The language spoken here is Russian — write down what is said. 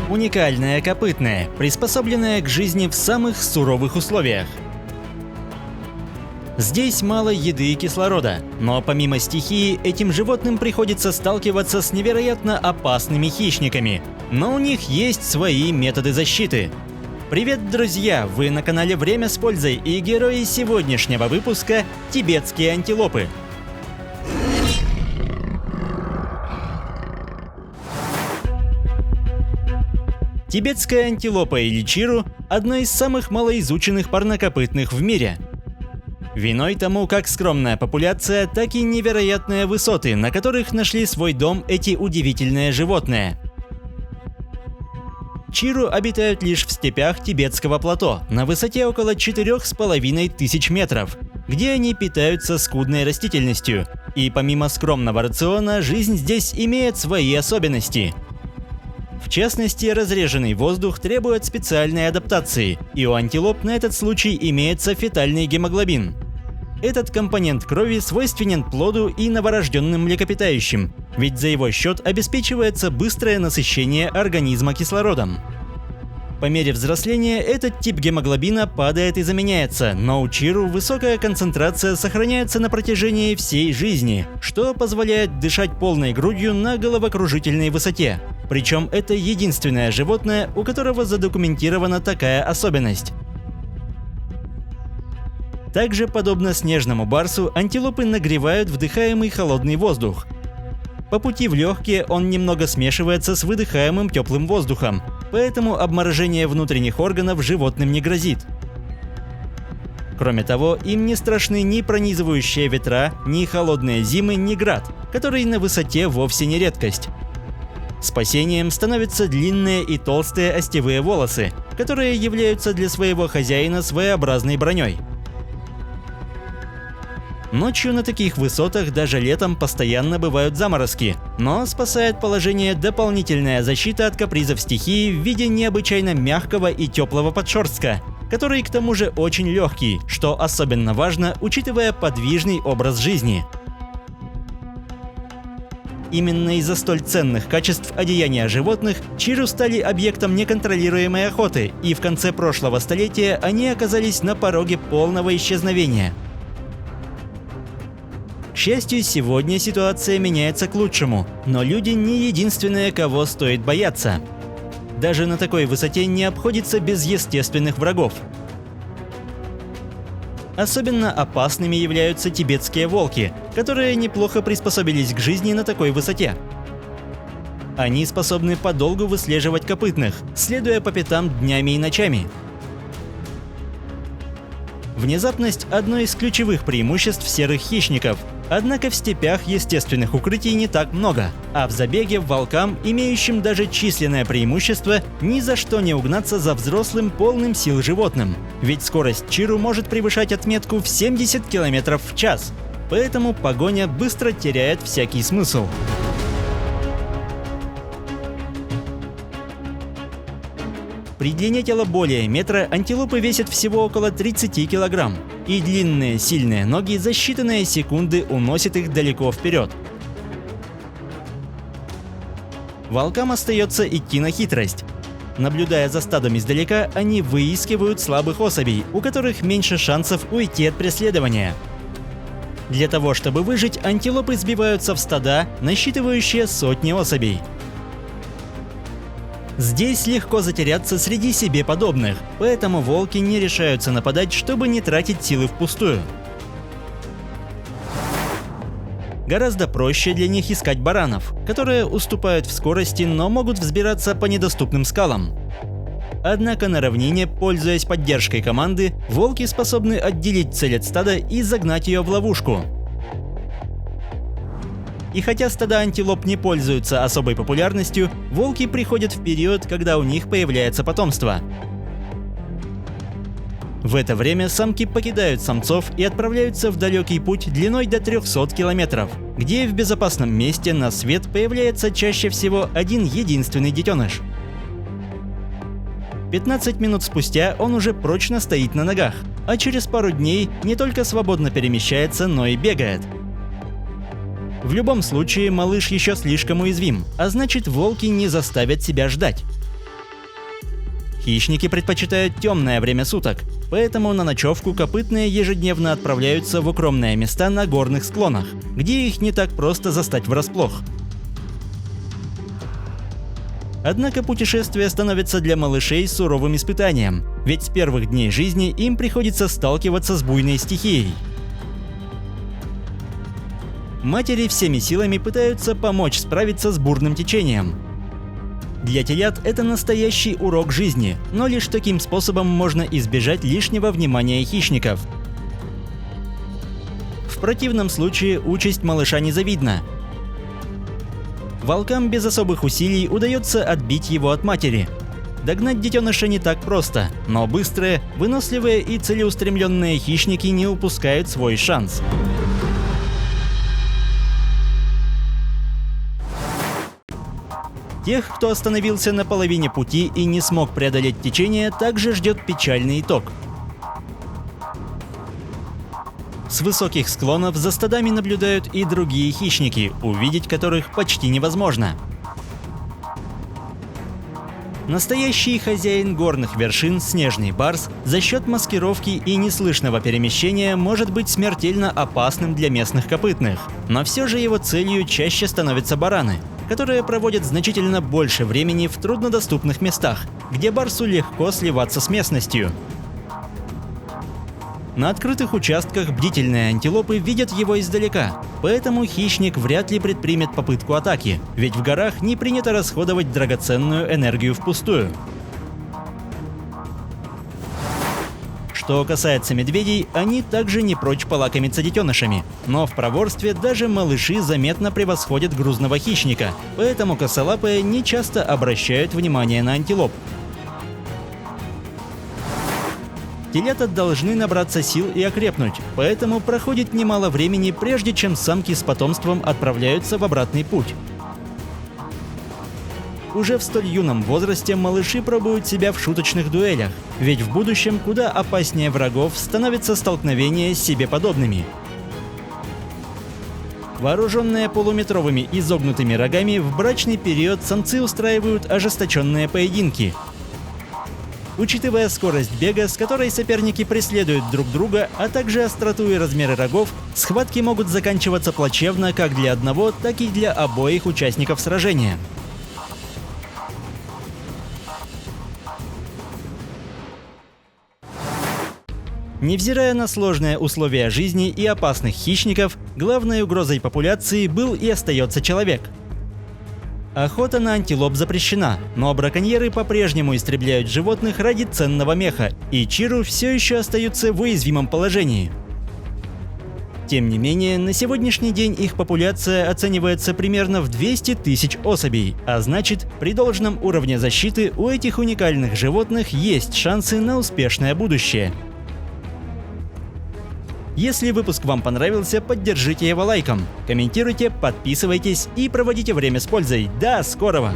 Уникальная копытная, приспособленная к жизни в самых суровых условиях. Здесь мало еды и кислорода, но помимо стихии, этим животным приходится сталкиваться с невероятно опасными хищниками. Но у них есть свои методы защиты. Привет, друзья! Вы на канале Время с пользой, и герои сегодняшнего выпуска – тибетские антилопы. Тибетская антилопа или чиру – одна из самых малоизученных парнокопытных в мире. Виной тому как скромная популяция, так и невероятные высоты, на которых нашли свой дом эти удивительные животные. Чиру обитают лишь в степях тибетского плато, на высоте около 4500 метров, где они питаются скудной растительностью. И помимо скромного рациона, жизнь здесь имеет свои особенности. В частности, разреженный воздух требует специальной адаптации, и у антилоп на этот случай имеется фетальный гемоглобин. Этот компонент крови свойственен плоду и новорожденным млекопитающим, ведь за его счет обеспечивается быстрое насыщение организма кислородом. По мере взросления этот тип гемоглобина падает и заменяется, но у чиру высокая концентрация сохраняется на протяжении всей жизни, что позволяет дышать полной грудью на головокружительной высоте. Причем это единственное животное, у которого задокументирована такая особенность. Также, подобно снежному барсу, антилопы нагревают вдыхаемый холодный воздух. По пути в легкие он немного смешивается с выдыхаемым теплым воздухом, поэтому обморожение внутренних органов животным не грозит. Кроме того, им не страшны ни пронизывающие ветра, ни холодные зимы, ни град, который на высоте вовсе не редкость. Спасением становятся длинные и толстые остевые волосы, которые являются для своего хозяина своеобразной броней. Ночью на таких высотах даже летом постоянно бывают заморозки, но спасает положение дополнительная защита от капризов стихии в виде необычайно мягкого и теплого подшерстка, который к тому же очень легкий, что особенно важно, учитывая подвижный образ жизни. Именно из-за столь ценных качеств одеяния животных чиру стали объектом неконтролируемой охоты, и в конце прошлого столетия они оказались на пороге полного исчезновения. К счастью, сегодня ситуация меняется к лучшему, но люди не единственные, кого стоит бояться. Даже на такой высоте не обходится без естественных врагов. Особенно опасными являются тибетские волки, которые неплохо приспособились к жизни на такой высоте. Они способны подолгу выслеживать копытных, следуя по пятам днями и ночами. Внезапность – одно из ключевых преимуществ серых хищников. Однако в степях естественных укрытий не так много, а в забеге волкам, имеющим даже численное преимущество, ни за что не угнаться за взрослым полным сил животным. Ведь скорость чиру может превышать отметку в 70 км в час, поэтому погоня быстро теряет всякий смысл. При длине тела более метра антилопы весят всего около 30 кг, и длинные сильные ноги за считанные секунды уносят их далеко вперед. Волкам остается идти на хитрость. Наблюдая за стадом издалека, они выискивают слабых особей, у которых меньше шансов уйти от преследования. Для того, чтобы выжить, антилопы сбиваются в стада, насчитывающие сотни особей. Здесь легко затеряться среди себе подобных, поэтому волки не решаются нападать, чтобы не тратить силы впустую. Гораздо проще для них искать баранов, которые уступают в скорости, но могут взбираться по недоступным скалам. Однако на равнине, пользуясь поддержкой команды, волки способны отделить цель от стада и загнать ее в ловушку. И хотя стада антилоп не пользуются особой популярностью, волки приходят в период, когда у них появляется потомство. В это время самки покидают самцов и отправляются в далекий путь длиной до 300 километров, где в безопасном месте на свет появляется чаще всего один единственный детеныш. 15 минут спустя он уже прочно стоит на ногах, а через пару дней не только свободно перемещается, но и бегает. В любом случае, малыш еще слишком уязвим, а значит, волки не заставят себя ждать. Хищники предпочитают темное время суток, поэтому на ночевку копытные ежедневно отправляются в укромные места на горных склонах, где их не так просто застать врасплох. Однако путешествие становится для малышей суровым испытанием, ведь с первых дней жизни им приходится сталкиваться с буйной стихией. Матери всеми силами пытаются помочь справиться с бурным течением. Для телят это настоящий урок жизни, но лишь таким способом можно избежать лишнего внимания хищников. В противном случае участь малыша незавидна. Волкам без особых усилий удается отбить его от матери. Догнать детеныша не так просто, но быстрые, выносливые и целеустремленные хищники не упускают свой шанс. Тех, кто остановился на половине пути и не смог преодолеть течение, также ждет печальный итог. С высоких склонов за стадами наблюдают и другие хищники, увидеть которых почти невозможно. Настоящий хозяин горных вершин, снежный барс, за счет маскировки и неслышного перемещения может быть смертельно опасным для местных копытных. Но все же его целью чаще становятся бараны, которые проводят значительно больше времени в труднодоступных местах, где барсу легко сливаться с местностью. На открытых участках бдительные антилопы видят его издалека, поэтому хищник вряд ли предпримет попытку атаки, ведь в горах не принято расходовать драгоценную энергию впустую. Что касается медведей, они также не прочь полакомиться детенышами, но в проворстве даже малыши заметно превосходят грузного хищника, поэтому косолапые не часто обращают внимание на антилоп. Телята должны набраться сил и окрепнуть, поэтому проходит немало времени, прежде чем самки с потомством отправляются в обратный путь. Уже в столь юном возрасте малыши пробуют себя в шуточных дуэлях, ведь в будущем куда опаснее врагов становится столкновение с себе подобными. Вооруженные полуметровыми изогнутыми рогами, в брачный период самцы устраивают ожесточенные поединки. Учитывая скорость бега, с которой соперники преследуют друг друга, а также остроту и размеры рогов, схватки могут заканчиваться плачевно как для одного, так и для обоих участников сражения. Невзирая на сложные условия жизни и опасных хищников, главной угрозой популяции был и остается человек. Охота на антилоп запрещена, но браконьеры по-прежнему истребляют животных ради ценного меха, и чиру все еще остаются в уязвимом положении. Тем не менее, на сегодняшний день их популяция оценивается примерно в 200 тысяч особей, а значит, при должном уровне защиты у этих уникальных животных есть шансы на успешное будущее. Если выпуск вам понравился, поддержите его лайком, комментируйте, подписывайтесь и проводите время с пользой. До скорого!